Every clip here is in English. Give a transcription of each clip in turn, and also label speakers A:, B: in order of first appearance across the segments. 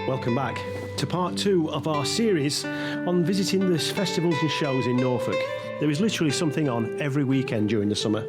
A: Welcome back to part 2 of our series on visiting the festivals and shows in Norfolk. There is literally something on every weekend during the summer,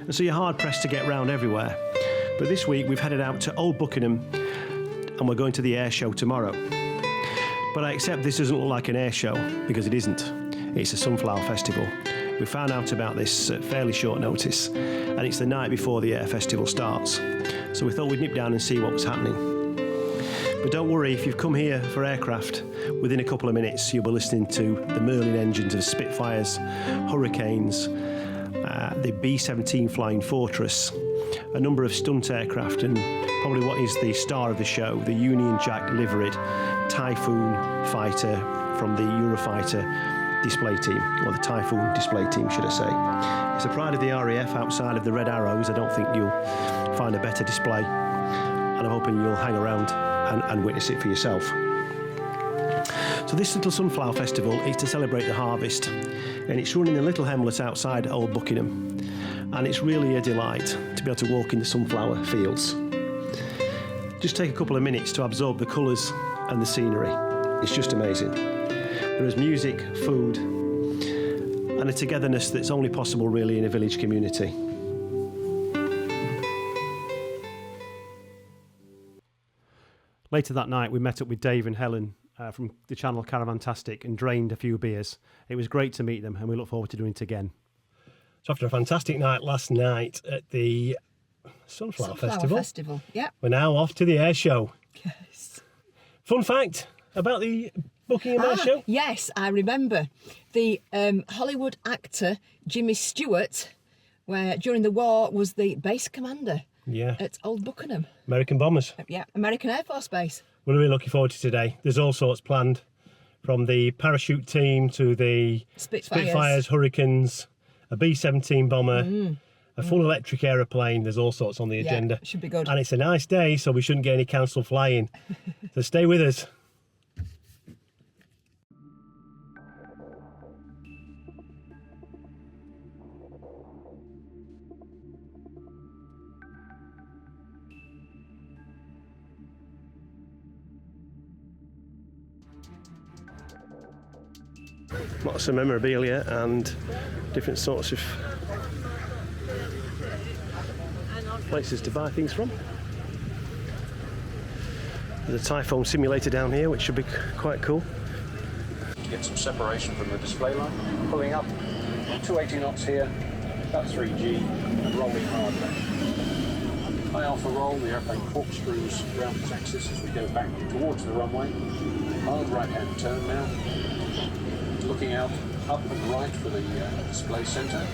A: and so you're hard pressed to get round everywhere. But this week we've headed out to Old Buckenham and we're going to the air show tomorrow. But I accept this doesn't look like an air show because it isn't. It's a sunflower festival. We found out about this at fairly short notice, and it's the night before the air festival starts. So we thought we'd nip down and see what was happening. But don't worry, if you've come here for aircraft, within a couple of minutes you'll be listening to the Merlin engines of Spitfires, Hurricanes, the B-17 Flying Fortress, a number of stunt aircraft, and probably what is the star of the show, the Union Jack liveried Typhoon fighter from the Eurofighter display team, or the Typhoon display team, should I say. It's the pride of the RAF outside of the Red Arrows. I don't think you'll find a better display, and I'm hoping you'll hang around and witness it for yourself. So this little sunflower festival is to celebrate the harvest, and it's run in a little hamlet outside Old Buckenham, and it's really a delight to be able to walk in the sunflower fields. Just take a couple of minutes to absorb the colours and the scenery. It's just amazing. There is music, food, and a togetherness that's only possible really in a village community. Later that night, we met up with Dave and Helen from the channel Caravantastic and drained a few beers. It was great to meet them, and we look forward to doing it again. So after a fantastic night last night at the Sunflower Festival,
B: yep.
A: We're now off to the air show.
B: Yes.
A: Fun fact about the Buckingham Airshow.
B: Yes, I remember. The Hollywood actor Jimmy Stewart, where during the war was the base commander.
A: Yeah.
B: At Old Buckenham.
A: American bombers.
B: Yeah, American Air Force Base.
A: We're really looking forward to today. There's all sorts planned, from the parachute team to the Spitfires, Hurricanes, a B-17 bomber, a full electric aeroplane. There's all sorts on the agenda.
B: Should be good.
A: And it's a nice day, so we shouldn't get any cancelled flying. So stay with us. Lots of memorabilia and different sorts of places to buy things from. There's a Typhoon simulator down here, which should be quite cool.
C: To get some separation from the display line. Pulling up 280 knots here, about 3G, and rolling hard left. High alpha roll, the airplane corkscrews around its axis as we go back towards the runway. Hard right hand turn now. Looking out up and right for the display centre,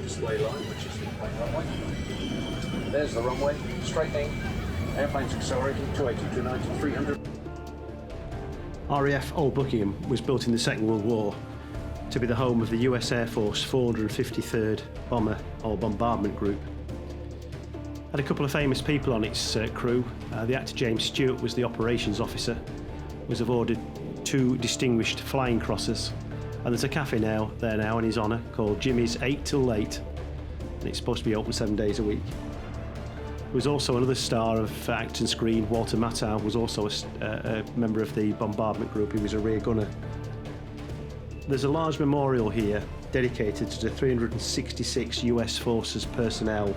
C: display line, which is the plane runway. There's the runway, straightening, airplanes accelerating, 280, 290, 300.
A: RAF Old Buckingham was built in the Second World War to be the home of the US Air Force 453rd Bomber or Bombardment Group. Had a couple of famous people on its crew. The actor James Stewart was the operations officer, was awarded 2 distinguished flying crosses, and there's a cafe there now in his honour called Jimmy's 8 Till Late, and it's supposed to be open 7 days a week. There was also another star of action screen, Walter Matthau, was also a member of the bombardment group. He was a rear gunner. There's a large memorial here dedicated to the 366 US Forces personnel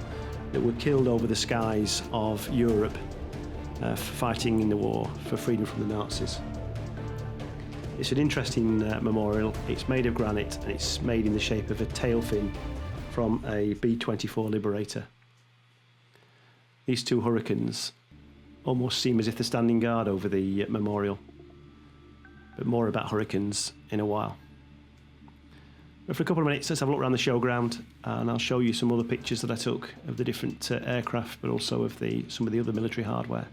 A: that were killed over the skies of Europe fighting in the war for freedom from the Nazis. It's an interesting memorial. It's made of granite and it's made in the shape of a tail fin from a B-24 Liberator. These 2 Hurricanes almost seem as if they're standing guard over the memorial. But more about Hurricanes in a while. But for a couple of minutes, let's have a look around the showground, and I'll show you some other pictures that I took of the different aircraft, but also of some of the other military hardware.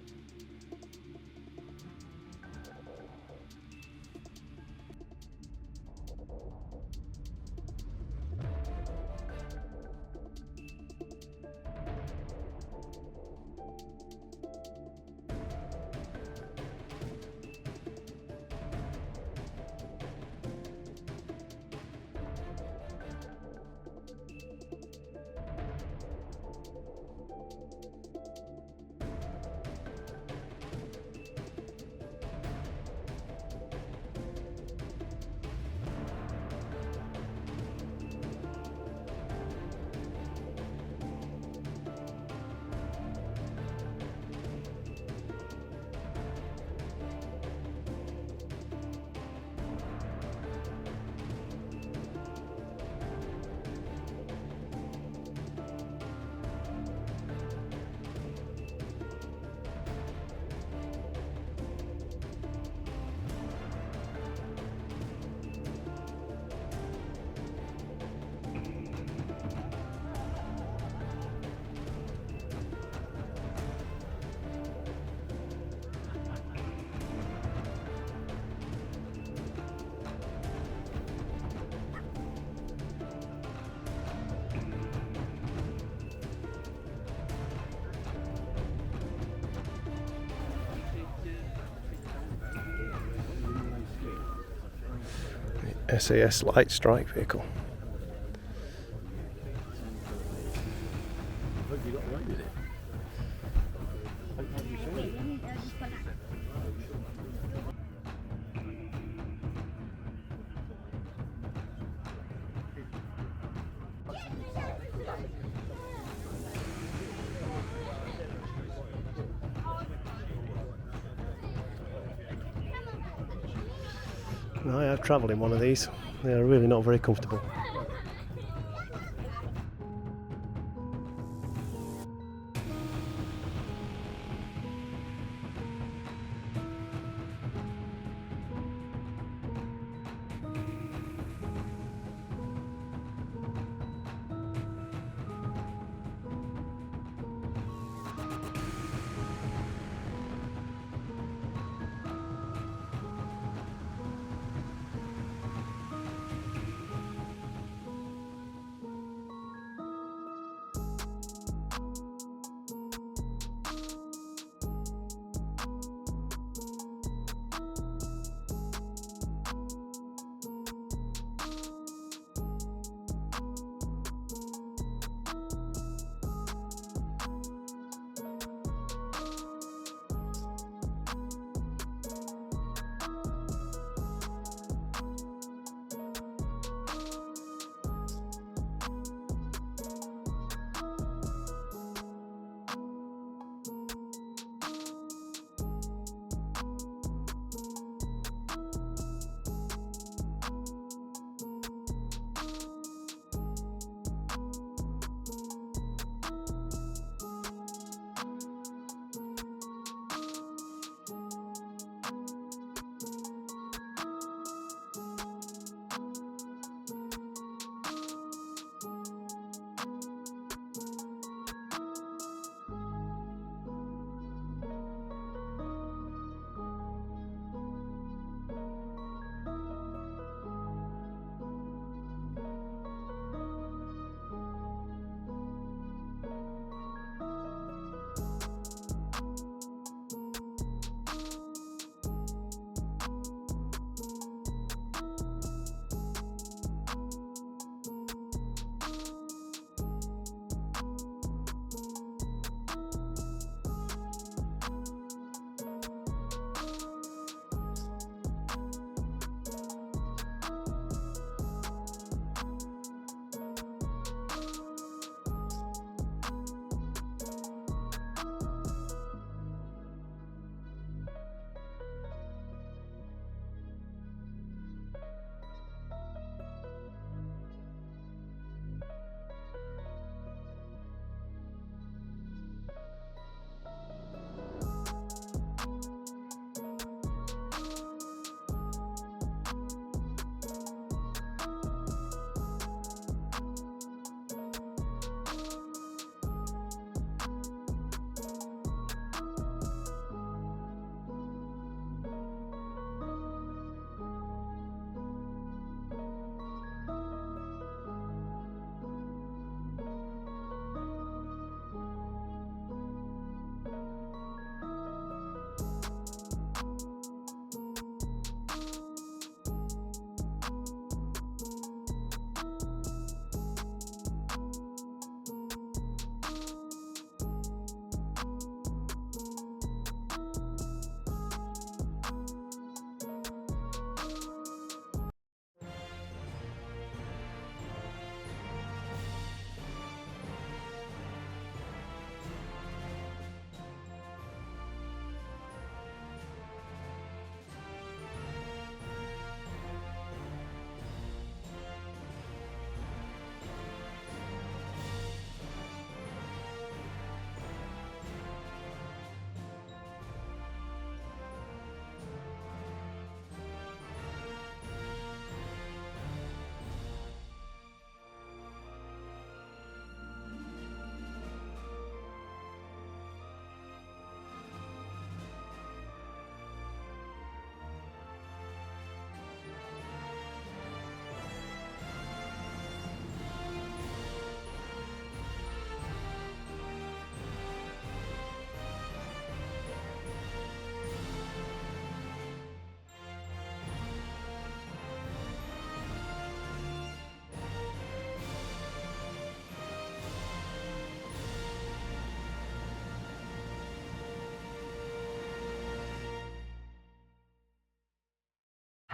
A: SAS light strike vehicle. I have travelled in one of these. They are really not very comfortable.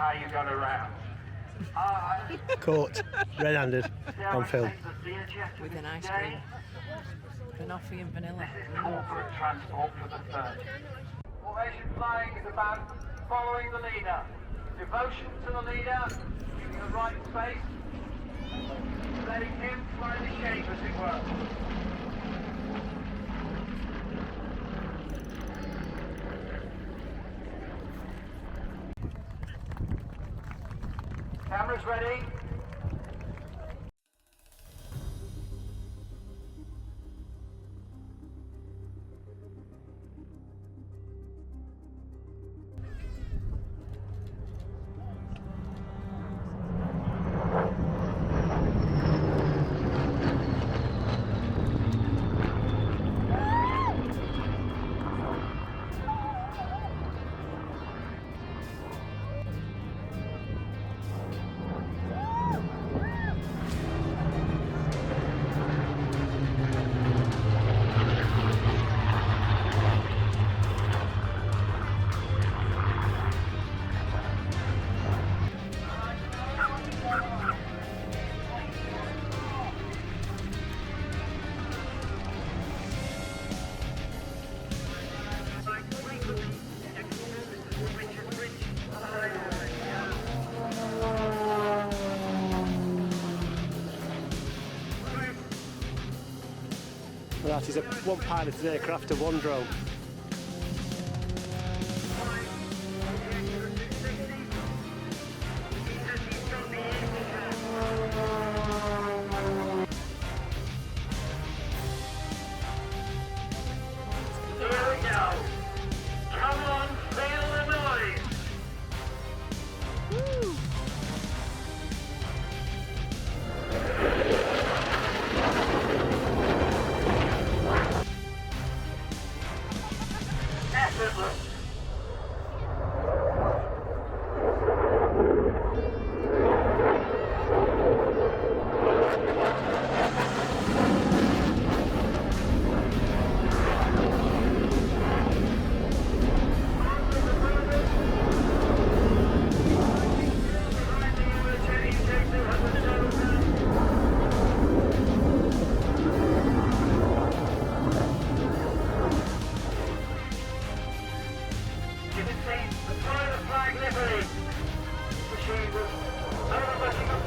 D: how you got around.
A: Caught red-handed on film.
B: With an ice cream. Banoffee and vanilla.
D: Corporate transport for the third. Formation flying is about following the leader. Devotion to the leader, giving the right space, letting him fly the shape as it were. Cameras ready.
A: That is a one piloted aircraft to one drone.
D: Here we go. Come on, feel the noise. Effortless. You can see the pride of flag livery. Machine was Old Buckenham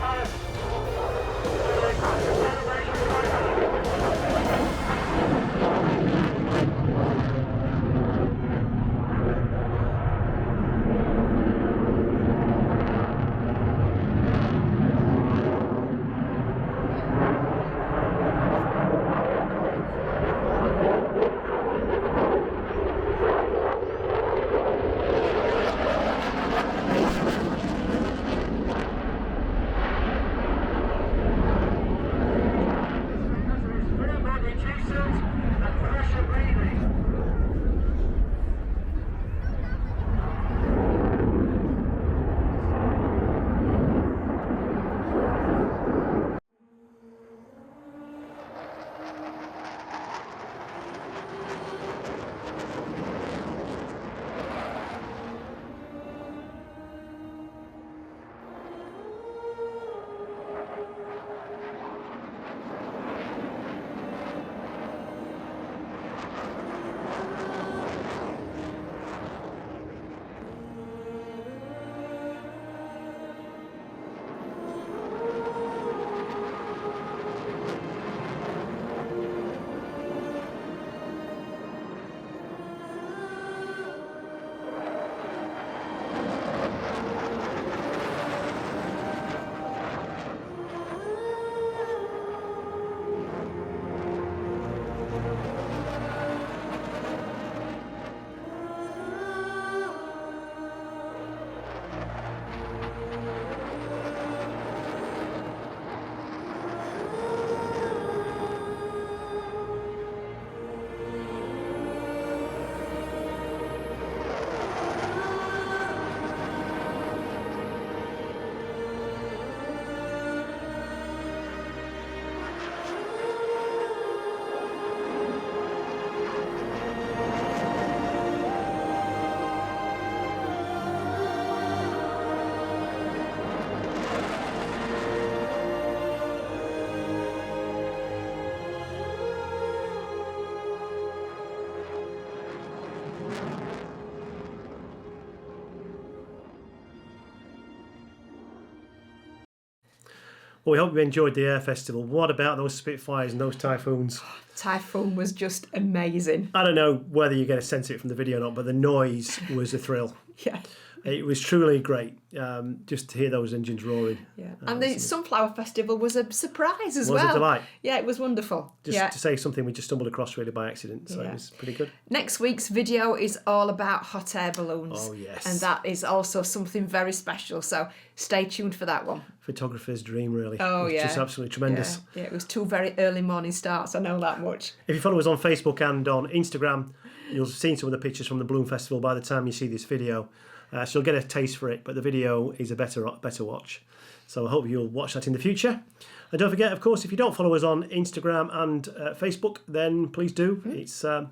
A: Well, we hope you enjoyed the Air Festival. What about those Spitfires and those Typhoons?
B: Typhoon was just amazing.
A: I don't know whether you get a sense of it from the video or not, but the noise was a thrill.
B: Yeah.
A: It was truly great, just to hear those engines roaring.
B: Yeah, and the Sunflower Festival was a surprise as well.
A: Was a delight.
B: Yeah, it was wonderful.
A: Just to say something we just stumbled across really by accident, so
B: Yeah.
A: it was pretty good.
B: Next week's video is all about hot air balloons.
A: Oh, yes.
B: And that is also something very special, so stay tuned for that one.
A: Photographer's dream, really.
B: Oh,
A: It was
B: yeah.
A: just absolutely tremendous.
B: Yeah, it was 2 very early morning starts, I know that much.
A: If you follow us on Facebook and on Instagram, you'll have seen some of the pictures from the Balloon Festival by the time you see this video. So you'll get a taste for it, but the video is a better watch. So I hope you'll watch that in the future. And don't forget, of course, if you don't follow us on Instagram and Facebook, then please do. It's a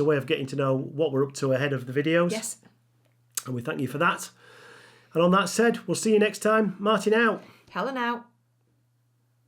A: way of getting to know what we're up to ahead of the videos.
B: Yes.
A: And we thank you for that. And on that said, we'll see you next time. Martin out.
B: Helen out.